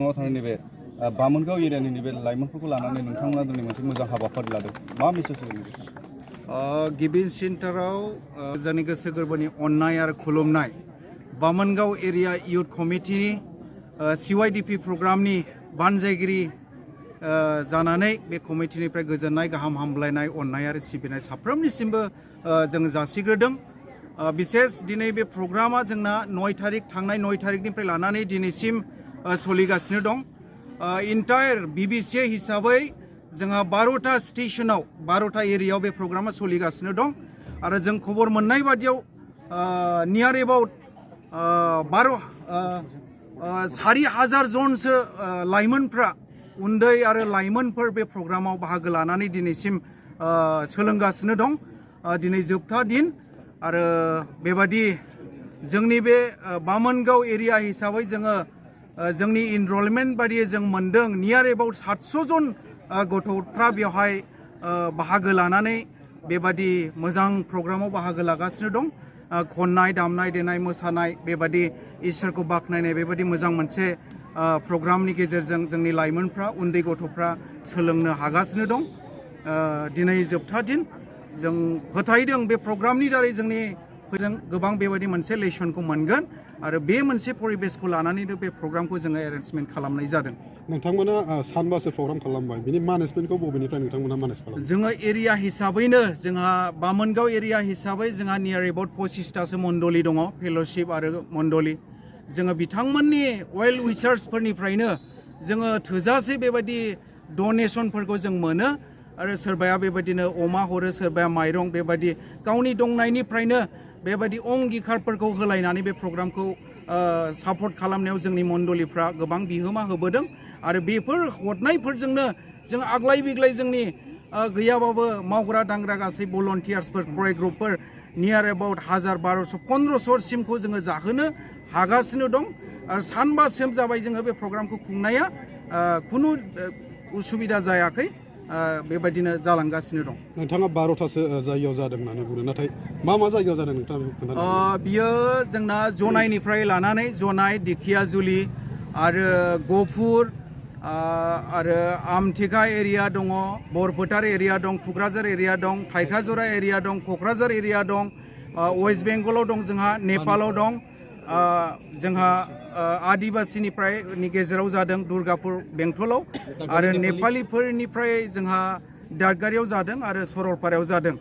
नैबे बामोनगाव एरियानि नैबे लाइमोनफोरखौ लानानै नोंथांमोना दिनै मोनसे मोजां हाबाफारि लादों मा मेसेज होगोन गिबि सेन्टाराव जोंनि गोसो गोरबोनि अननाय आरो खुलुमनाय बामोनगाव एरिया इयुथ कमिटिनि CYDP प्रग्रामनि बानजायगिरि जानानै बे कमिटिनिफ्राय गोजोननाय गाहाम हामलायनाय अननाय आरो सिबिनाय साफ्रोमनिसिमबो जों जासिग्रोदों बिसेस दिनै बे प्रग्रामा जोंना 9 तारिख थांनाय 9 तारिखनिफ्राय लानानै दिनैसिम सोलिगासिनो दं इन्टायर BBC हिसाबै जोंहा 12टा स्टेशनाव 12टा एरियायाव बे प्रग्रामा सोलिगासिनो दं आरो जों खबर मोननाय बादियाव नियार एबाउट 4,000 जनसो लाइमोनफ्रा उन्दै आरो लाइमोनफोर बे प्रग्रामाव बाहागो लानानै दिनैसिम सोलोंगासिनो दं दिनै जोबथा दिन आरो बेबादि जोंनि बे बामोनगाव एरिया हिसाबै जोङो जोंनि इनरलमेन्ट बादियै जों मोनदों नियार एबाउट 700 जन गथ'फ्रा बेवहाय बाहागो लानानै बेबादि मोजां प्रग्रामाव बाहागो लागासिनो दं खननाय दामनाय देनाय मोसानाय बेबादि इसोरखौ बाख्नायनाय बेबादि मोजां मोनसे प्रग्रामनि गेजेरजों जोंनि लाइमोनफ्रा उन्दै गथ'फ्रा सोलोंनो हागासिनो दं दिनै जोबथा दिन जों फोथायदों बे प्रग्रामनि दारै जोंनि गोबां बेबादि मोनसे लेसनखौ मोनगोन आरो बे मोनसे परिबेसखौ लानानैनो बे प्रग्रामखौ जोङो एरेन्जमेन्ट खालामनाय जादों नोंथांमोना सानबासो प्रग्राम खालामबाय बिनि मेनेजमेन्टखौ बबेनिफ्राय नोंथांमोना मेनेज खालामो जोङो एरिया हिसाबैनो जोंहा बामोनगाव एरिया हिसाबै जोंहा नियार एबाउट 25टासो मण्डली दङ फेल'शिप आरो मण्डली जोङो बिथांमोननि वेल विचार्सफोरनिफ्रायनो जोङो थोजासे बेबायदि डनेसनफोरखौ जों मोनो आरो सोरबाया बेबायदिनो अमा हरो सोरबाया माइरं बेबायदि गावनि दंनायनिफ्रायनो बेबायदि अंगिकारफोरखौ होलायनानै बे प्रग्रामखौ सापर्ट खालामनायाव जोंनि मण्डलीफ्रा गोबां बिहोमा होबोदों आरो बेफोर हरनायफोरजोंनो जों आग्लाय बिग्लाय जोंनि गैयाबाबो मावग्रा दांग्रा गासै भलन्टियार्सफोर क्रय ग्रुपफोर नियार एबाउट 1000-1200 सिमखौ जोङो जाहोनो हागासिनो दं आरो सानबासिम जाबाय जोङो बे प्रग्रामखौ खुंनाया खुनु उसुबिदा जायाखै बेबायदिनो जालांगासिनो दं नोंथाङा 12टासो जायगायाव जादों होननानै बुंदों नाथाय मा जायगायाव जादों नोंथाङा खोन्थानो बियो जोंना जनाइनिफ्राय लानानै जनाइ दिखियाजुलि आरो गफुर आरो आमथेखा एरिया दङ बरफोथार एरिया दं थुक्राझार एरिया दं थाइखाजरा एरिया दं क'क्राझार एरिया दं वेस्ट बेंगलाव दं जोंहा नेपालाव दं जोंहा आदिबासिनिफ्राय गेजेराव जादों दुर्गापुर बेंटलाव आरो नेपालिफोरनिफ्राय जोंहा दादगारियाव जादों आरो सरलपारायाव जादों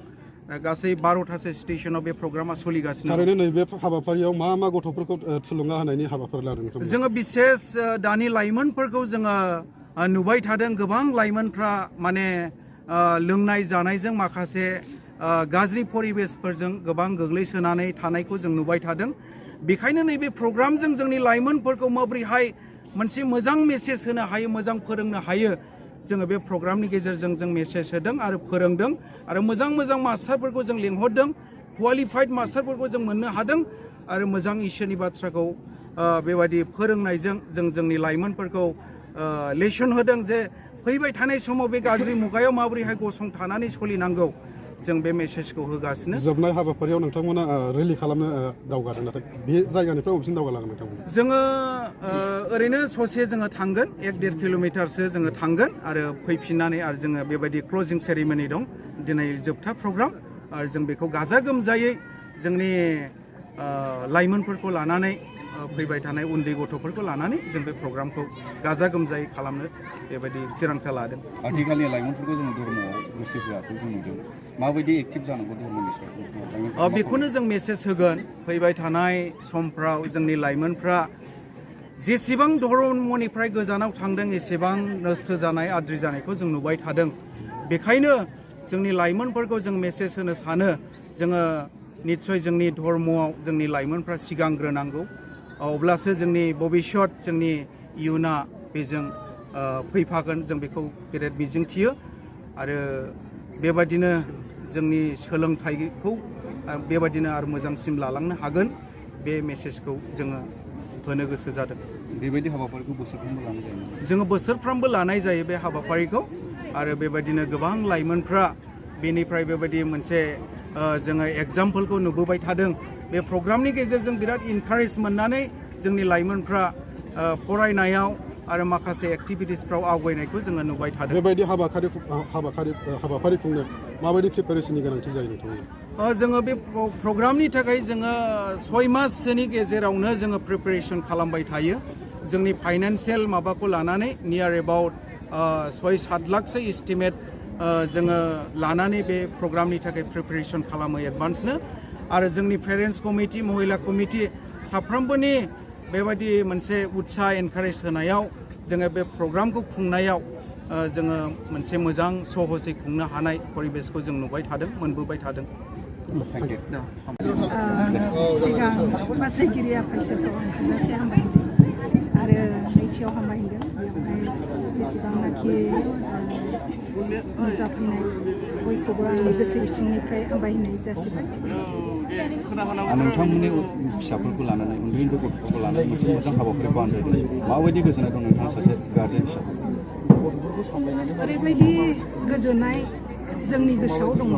गासै 12टासो स्टेशनाव बे प्रग्रामा सोलिगासिनो थारैनो नैबे हाबाफारियाव मा गथ'फोरखौ थुलुंगा होनायनि हाबाफारि लादों जोङो बिसेस दानि लाइमोनफोरखौ जोङो नुबाय थादों गोबां लाइमोनफ्रा माने लोंनाय जानायजों माखासे गाज्रि परिबेसफोरजों गोबां गोग्लैसोनानै थानायखौ जों नुबाय थादों बेखायनो नैबे प्रग्रामजों जोंनि लाइमोनफोरखौ माबोरैहाय मोनसे मोजां मेसेज होनो हायो मोजां फोरोंनो हायो जोङो बे प्रग्रामनि गेजेरजों जों मेसेज होदों आरो फोरोंदों आरो मोजां मास्टारफोरखौ जों लेंहरदों क्वालिफाइड मास्टारफोरखौ जों मोननो हादों आरो मोजां इसोरनि बाथ्राखौ बेबायदि फोरोंनायजों जों जोंनि लाइमोनफोरखौ लेसन होदों जे फैबाय थानाय समाव बे गाज्रि मुगायाव माबोरैहाय गसंथानानै सोलिनांगौ जों बे मेसेजखौ होगासिनो जोबनाय हाबाफारियाव नोंथांमोना रेलि खालामनो दावगादों नाथाय बे जायगानिफ्राय बबेसिम दावगालांगोन नोंथांमोना जोङो ओरैनो ससे जोङो थांगोन 1-1.5 किल'मिटारसो जोङो थांगोन आरो फैफिननानै आरो जोङो बेबायदि क्लजिं सेरेमनि दं दिनै जोबथा प्रग्राम आरो जों बेखौ गाजा गोमजायै जोंनि लाइमोनफोरखौ लानानै फैबाय थानाय उन्दै गथ'फोरखौ लानानै जों बे प्रग्रामखौ गाजा गोमजायै खालामनो बेबायदि थिरांथा लादों आथिखालनि लाइमोनफोरखौ जों धर्मआव गोसो होआखै जों नुदों माबायदि एक्टिभ जानांगौ धर्मनि सायाव बेखौनो जों मेसेज होगोन फैबाय थानाय समफ्राव जोंनि लाइमोनफ्रा जेसेबां धर्मनिफ्राय गोजानाव थांदों एसेबां नस्थ' जानाय आद्रि जानायखौ जों नुबाय थादों बेखायनो जोंनि लाइमोनफोरखौ जों मेसेज होनो सानो जोङो निस्सय जोंनि धर्मआव जोंनि लाइमोनफ्रा सिगांग्रोनांगौ अब्लासो जोंनि भबिष्यत जोंनि इयुना बेजों फैफागोन जों बेखौ गेदेर मिजिंथियो आरो बेबादिनो जोंनि सोलोंथाइखौ बेबादिनो आरो मोजांसिन लालांनो हागोन बे मेसेजखौ जोङो होनो गोसो जादों बेबायदि हाबाफारिखौ बोसोरफ्रोमबो लानाय जायो जोङो बोसोरफ्रोमबो लानाय जायो बे हाबाफारिखौ आरो बेबादिनो गोबां लाइमोनफ्रा बेनिफ्राय बेबायदि मोनसे जोङो एग्जाम्पलखौ नुबोबाय थादों बे प्रग्रामनि गेजेरजों बिराद इनकारेज मोननानै जोंनि लाइमोनफ्रा फरायनायाव आरो माखासे एक्टिभिटिसफ्राव आवगायनायखौ जोङो नुबाय थादों बेबायदि हाबाफारि खुंनो माबायदि प्रिपेरेसननि गोनांथि जायो नोंथांमोना जोङो बे प्रग्रामनि थाखाय जोङो 6 माससोनि गेजेरावनो जोङो प्रिपेरेसन खालामबाय थायो जोंनि फाइनान्सियेल माबाखौ लानानै नियार एबाउट 6-7 लाखसो इस्टिमेट जोङो लानानै बे प्रग्रामनि थाखाय प्रिपेरेसन खालामो एडभान्सनो आरो जोंनि पेरेन्ट्स कमिटि महिला कमिटि साफ्रोमबोनि बेबायदि मोनसे उत्साह एनकारेज होनायाव जोङो बे प्रग्रामखौ खुंनायाव जोङो मोनसे मोजां सहसै खुंनो हानाय परिबेसखौ जों नुबाय थादों मोनबोबाय थादों सिगां बासायगिरि आफादखौ आं हाजासे हामबायदों आरो नैथियाव हामबायदों बेवहाय जेसेबांनाखि नुजाफैनाय बयखौबो आंनि गोसो सिंनिफ्राय हामबायनाय जासिबाय नोंथांमोननि फिसाफोरखौ लानानै उन्दै गथ'फोरखौ लानानै मोनसे मोजां हाबाफारि बानायदों माबायदि गोजोननाय दं नोंथाङा सासे गार्जेन हिसाबै ओरैबायदि गोजोननाय जोंनि गोसोआव दङ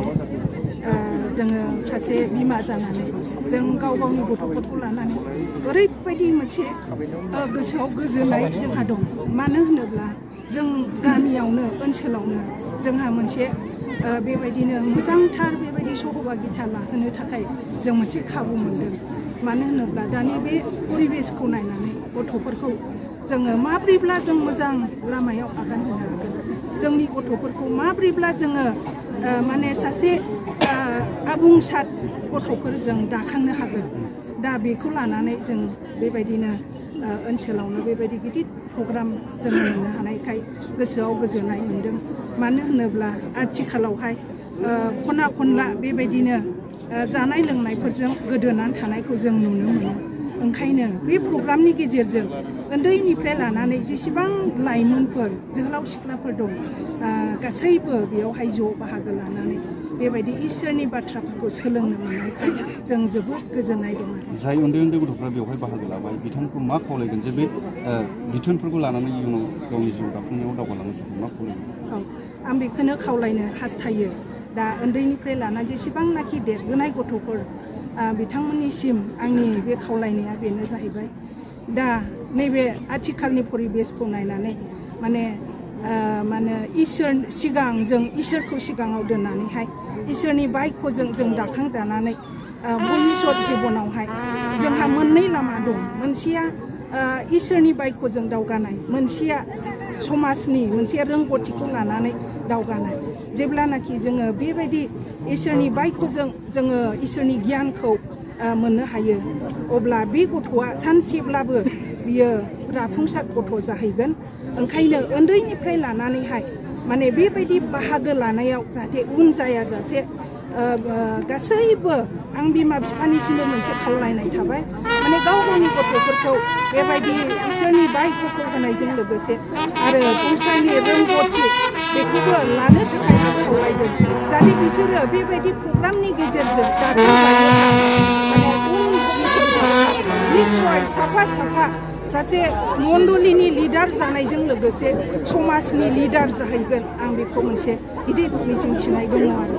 जोङो सासे बिमा जानानै जों गाव गावनि गथ'फोरखौ लानानै ओरैबायदि मोनसे गोसोआव गोजोननाय जोंहा दं मानो होनोब्ला जों गामियावनो ओनसोलावनो जोंहा मोनसे बेबायदिनो मोजांथार बेबायदि सहभागिता लाहोनो थाखाय जों मोनसे खाबु मोनदों मानो होनोब्ला दानि बे परिबेसखौ नायनानै गथ'फोरखौ जोङो माब्रैब्ला जों मोजां लामायाव आगान होनो हागोन जोंनि गथ'फोरखौ माब्रैब्ला जोङो माने सासे आबुंसार गथ'फोर जों दाखांनो हागोन दा बेखौ लानानै जों बेबायदिनो ओनसोलावनो बेबायदि गिदिर प्रग्राम जों मोननो हानायखाय गोसोआव गोजोननाय मोनदों मानो होनोब्ला आथिखालावहाय खना खनला बेबायदिनो जानाय लोंनायफोरजों गोदोनानै थानायखौ जों नुनो मोनो ओंखायनो बे प्रग्रामनि गेजेरजों उन्दैनिफ्राय लानानै जेसेबां लाइमोनफोर जोहोलाव सिख्लाफोर दं गासैबो बेयावहाय ज' बाहागो लानानै बेबायदि इसोरनि बाथ्राफोरखौ सोलोंनो मोननायखाय जों जोबोद गोजोननाय दं जाय उन्दै गथ'फ्रा बेवहाय बाहागो लाबाय बिथांखौ मा खावलायगोन जे बे बिथोनफोरखौ लानानै इयुनाव गावनि जिउ दाफुंनायाव दावगालांनो थाखाय मा खावलायगोन औ आं बेखौनो खावलायनो हास्थायो दा उन्दैनिफ्राय लानानै जेसेबांनाखि देरबोनाय गथ'फोर बिथांमोननिसिम आंनि बे खावलायनाया बेनो जाहैबाय दा नैबे आथिखालनि परिबेसखौ नायनानै माने सिगां जों इसोरखौ सिगाङाव दोननानैहाय इसोरनि बायख'जों जों दाखांजानानै भबिष्यत जिबनावहाय जोंहा मोननै लामा दं मोनसेया इसोरनि बायख'जों दावगानाय मोनसेया समाजनि मोनसे रोंगौथिखौ लानानै दावगानाय जेब्लानाखि जोङो बेबायदि इसोरनि बायख'जों जोङो इसोरनि गियानखौ मोननो हायो अब्ला बे गथ'आ सानसेब्लाबो बियो राफुंसार गथ' जाहैगोन ओंखायनो उन्दैनिफ्राय लानानैहाय माने बेबायदि बाहागो लानायाव जाहाथे उन जायाजासे गासैबो आं बिमा बिफानिसिमबो मोनसे खावलायनाय थाबाय माने गाव गावनि गथ'फोरखौ बेबायदि इसोरनि बायख'खौ होनायजों लोगोसे आरो संसारनि रोंगौथि बेखौबो लानो थाखाय आं खावलायदों जाहाथे बिसोरो बेबायदि प्रग्रामनि गेजेरजों माने उन निस्सय साफा सासे मण्डलिनि लिडार जानायजों लोगोसे समाजनि लिडार जाहैगोन आं बेखौ मोनसे गिदिर मिजिंथिनाय दङ आरो